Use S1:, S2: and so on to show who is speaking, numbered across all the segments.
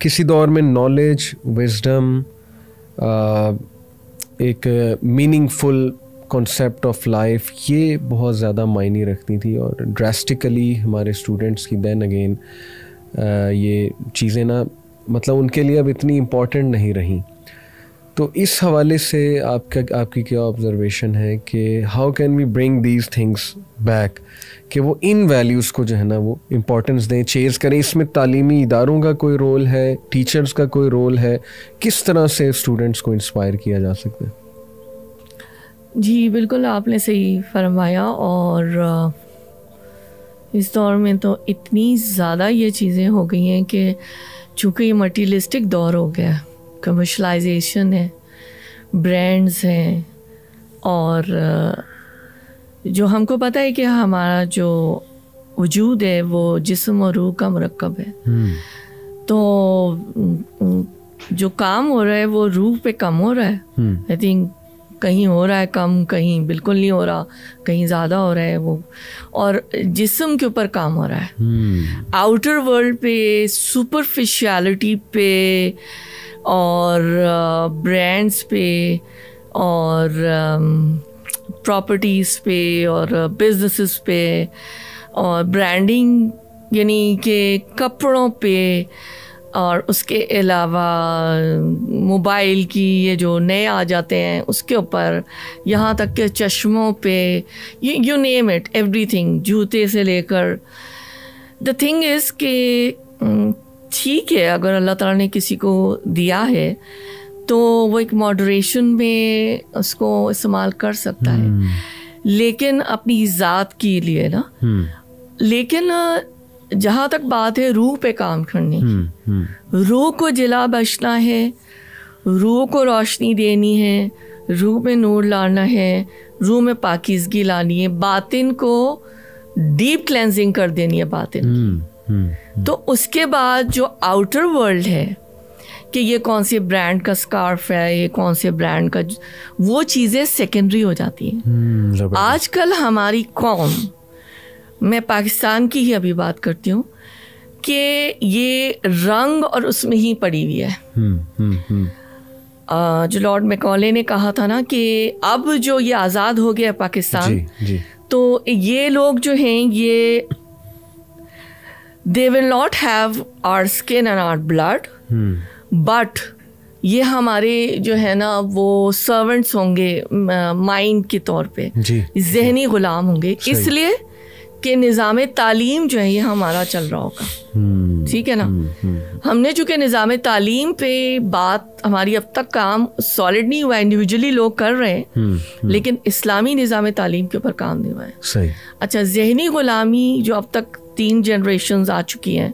S1: किसी दौर में नॉलेज, विजडम, एक मीनिंगफुल कॉन्सेप्ट ऑफ लाइफ, ये बहुत ज़्यादा मायने रखती थी और ड्रास्टिकली हमारे स्टूडेंट्स की देन अगेन ये चीज़ें ना मतलब उनके लिए अब इतनी इम्पॉर्टेंट नहीं रहीं। तो इस हवाले से आपकी क्या ऑब्जर्वेशन है कि how can we bring these things back, कि वो इन वैल्यूज़ को जो है ना वो इम्पोर्टेंस दें, चेज़ करें। इसमें तालीमी इदारों का कोई रोल है, टीचर्स का कोई रोल है, किस तरह से स्टूडेंट्स को इंस्पायर किया जा सकता है?
S2: जी बिल्कुल, आपने सही फरमाया। और इस दौर में तो इतनी ज़्यादा ये चीज़ें हो गई हैं कि चूँकि ये मटीरियलिस्टिक दौर हो गया, कमर्शलाइजेशन है, ब्रांड्स हैं, और जो हमको पता है कि हमारा जो वजूद है वो जिस्म और रूह का मरकब है। तो जो काम हो रहा है वो रूह पे कम हो रहा है। आई थिंक कहीं हो रहा है कम, कहीं बिल्कुल नहीं हो रहा, कहीं ज़्यादा हो रहा है वो, और जिस्म के ऊपर काम हो रहा है। आउटर वर्ल्ड पे, सुपरफिशियलिटी पे, और ब्रांड्स पे, और प्रॉपर्टीज़ पे, और बिजनेसेस पे, और ब्रांडिंग यानी कि कपड़ों पे, और उसके अलावा मोबाइल की ये जो नए आ जाते हैं उसके ऊपर, यहाँ तक के चश्मों पे, यू नेम इट, एवरीथिंग, जूते से लेकर। द थिंग इज़ कि ठीक है, अगर अल्लाह ताला ने किसी को दिया है तो वो एक मॉडरेशन में उसको इस्तेमाल कर सकता है, लेकिन अपनी ज़ात के लिए ना। लेकिन जहाँ तक बात है रूह पे काम करने की, रूह को जिला बचना है, रूह को रोशनी देनी है, रूह में नूर लाना है, रूह में पाकीज़गी लानी है, बातिन को डीप क्लेंजिंग कर देनी है बातिन। तो उसके बाद जो आउटर वर्ल्ड है कि ये कौन से ब्रांड का स्कार्फ है, ये कौन से ब्रांड का, वो चीज़ें सेकेंडरी हो जाती हैं। आजकल हमारी कौम, मैं पाकिस्तान की ही अभी बात करती हूँ, कि ये रंग और उसमें ही पड़ी हुई है। जो लॉर्ड मैकॉले ने कहा था ना कि अब जो ये आज़ाद हो गया पाकिस्तान, जी। तो ये लोग जो हैं ये they will not have our skin and our blood, but ये हमारे जो है ना वो सर्वेंट्स होंगे माइंड के तौर पे, जहनी गुलाम होंगे, इसलिए कि निज़ाम तालीम जो है ये हमारा चल रहा होगा। ठीक है ना। हमने चूँकि निज़ाम तालीम पे बात, हमारी अब तक काम सॉलिड नहीं हुआ, इंडिविजुअली लोग कर रहे हैं, लेकिन इस्लामी निज़ाम तालीम के ऊपर काम नहीं हुआ है। सही। अच्छा, जहनी ग़ुलामी जो अब तक 3 जनरेशन्स आ चुकी हैं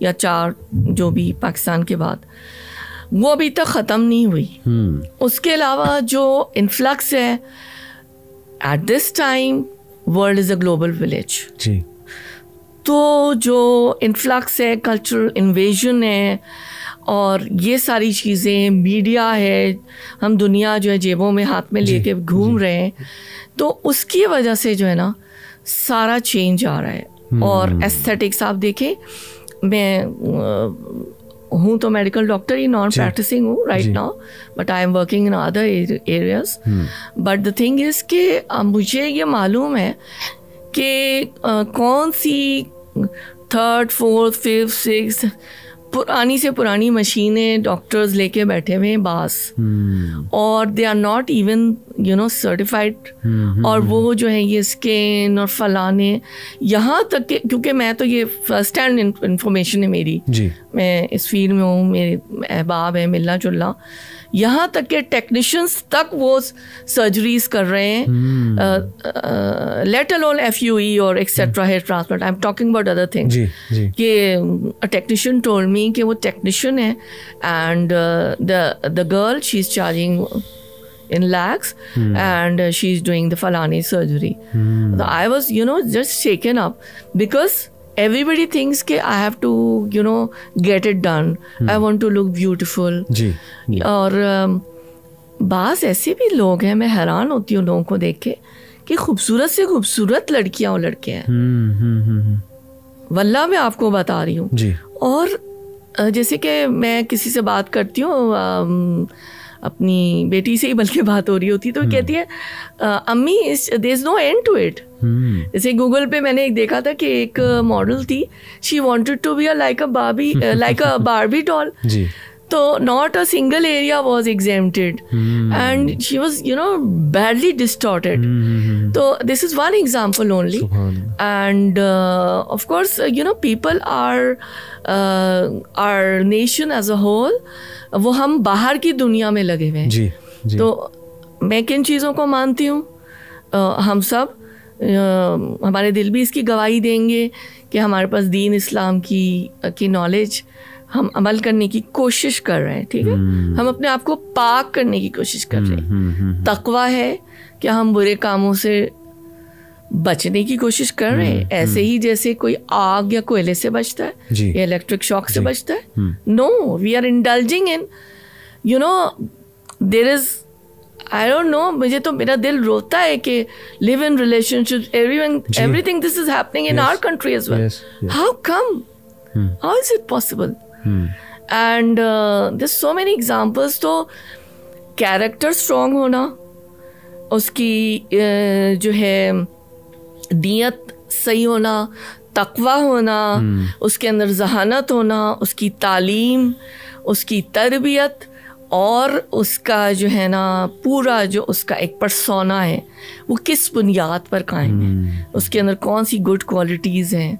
S2: या 4 जो भी पाकिस्तान के बाद, वो अभी तक ख़त्म नहीं हुई। उसके अलावा जो इन्फ्लक्स है, at this time world is a global village जी। तो जो इन्फ्लक्स है, कल्चरल इन्वेजन है, और ये सारी चीज़ें, मीडिया है, हम दुनिया जो है जेबों में हाथ में लेके घूम रहे हैं, तो उसकी वजह से जो है ना सारा चेंज आ रहा है। और एस्थेटिक्स आप देखें, मैं हूँ तो मेडिकल डॉक्टर ही, नॉन प्रैक्टिसिंग हूँ right now, but I am working in other areas. But the thing is कि मुझे ये मालूम है कि कौन सी 3rd, 4th, 5th, 6th पुरानी से पुरानी मशीनें डॉक्टर्स लेके बैठे हुए हैं बास, और they are not even certified, और वो जो है ये स्कैन और फलाने, यहाँ तक कि क्योंकि मैं तो ये फर्स्ट हैंड इंफॉर्मेशन है मेरी जी, मैं इस फील्ड में हूँ, मेरे अहबाब है मिलना जुलना, यहाँ तक कि टेक्नीशियंस तक वो सर्जरीज कर रहे हैं, लेट अलोन FUE और etcetera hair transplant, I am talking about other thing. कि अ टेक्नीशियन टोल्ड मी कि वो टेक्नीशियन है, and the girl she is charging in lakhs, and she's doing the falani surgery. So I was just shaken up, because everybody thinks कि I have to get it done, I want to look beautiful जी। और बास ऐसे भी लोग हैं, मैं हैरान होती हूँ लोगों को देख के कि खूबसूरत से खूबसूरत लड़कियां और लड़के हैं, वल्लाह मैं आपको बता रही हूँ। और जैसे कि मैं किसी से बात करती हूँ, अपनी बेटी से ही बल्कि बात हो रही होती तो कहती है अम्मी there is no end to it. जैसे गूगल पे मैंने एक देखा था कि एक मॉडल थी, she wanted to be like a Barbie doll, तो not a single area was exempted and she was badly distorted. So this is one example only. And of course people are our nation as a whole, वो हम बाहर की दुनिया में लगे हुए हैं। जी। तो मैं किन चीज़ों को मानती हूँ, हम सब हमारे दिल भी इसकी गवाही देंगे कि हमारे पास दीन इस्लाम की नॉलेज हम अमल करने की कोशिश कर रहे हैं, ठीक है। हम अपने आप को पाक करने की कोशिश कर रहे हैं। तकवा है कि हम बुरे कामों से बचने की कोशिश कर रहे हैं, ऐसे ही जैसे कोई आग या कोयले से बचता है या इलेक्ट्रिक शॉक से बचता है। No, we are indulging in there is, I don't know, मुझे तो मेरा दिल रोता है कि live in relationship, everything this is happening in our country as well. How come, how is it possible? And there's so many examples. तो character strong होना, उसकी जो है नियत सही होना, तकवा होना, उसके अंदर जहानत होना, उसकी तालीम, उसकी तरबियत और उसका जो है ना पूरा जो उसका एक पर्सोना है वो किस बुनियाद पर कायम है, उसके अंदर कौन सी गुड क्वालिटीज़ हैं,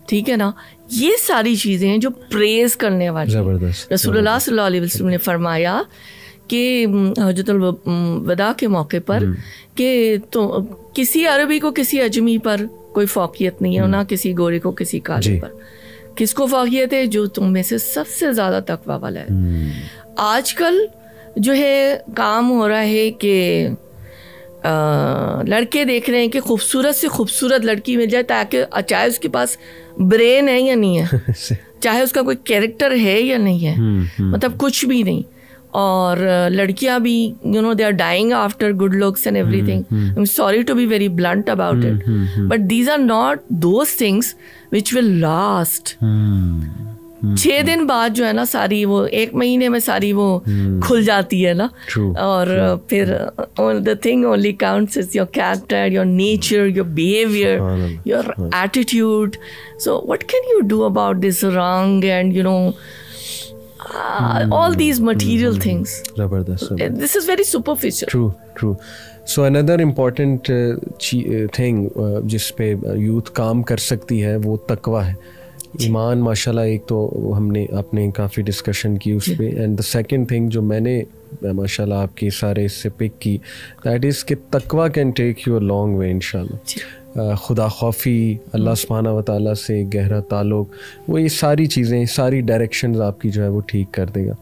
S2: ठीक है ना। ये सारी चीज़ें हैं जो प्रेज करने वाली। रसूलुल्लाह सल्लल्लाहु अलैहि वसल्लम ने फरमाया कि हजरतुल वदा के मौके पर कि तो किसी अरबी को किसी अजमी पर कोई फौकियत नहीं है, ना किसी गोरे को किसी काले पर। किसको फौकियत है? जो तुम में से सबसे ज़्यादा तकवा वाला है। आजकल जो है काम हो रहा है कि लड़के देख रहे हैं कि खूबसूरत से खूबसूरत लड़की मिल जाए, ताकि चाहे उसके पास ब्रेन है या नहीं है, चाहे उसका कोई कैरेक्टर है या नहीं है, मतलब कुछ भी नहीं। और लड़कियां भी they are dying after good looks and everything. I am sorry to be very blunt about it, but these are not those things which will last. 6 दिन बाद जो है ना सारी वो 1 महीने में सारी वो खुल जाती है ना। और फिर the thing only counts is your character, your nature, your behaviour, your attitude. So what can you do about this रंग and all these material things? This is very superficial.
S1: True. So another important thing जिस पे youth काम कर सकती है वो तकवा है, ईमान। माशाल्लाह एक तो आपने काफ़ी डिस्कशन की उस पे। एंड द सेकंड थिंग जो मैंने माशाल्लाह आपके सारे इससे पिक की, दैट इज़ कि तकवा can take you a long way इंशाल्लाह। खुदा खौफी, अल्लाह सुब्हानहू व तआला से गहरा ताल्लुक़, वो ये सारी चीज़ें, सारी डायरेक्शंस आपकी जो है वो ठीक कर देगा।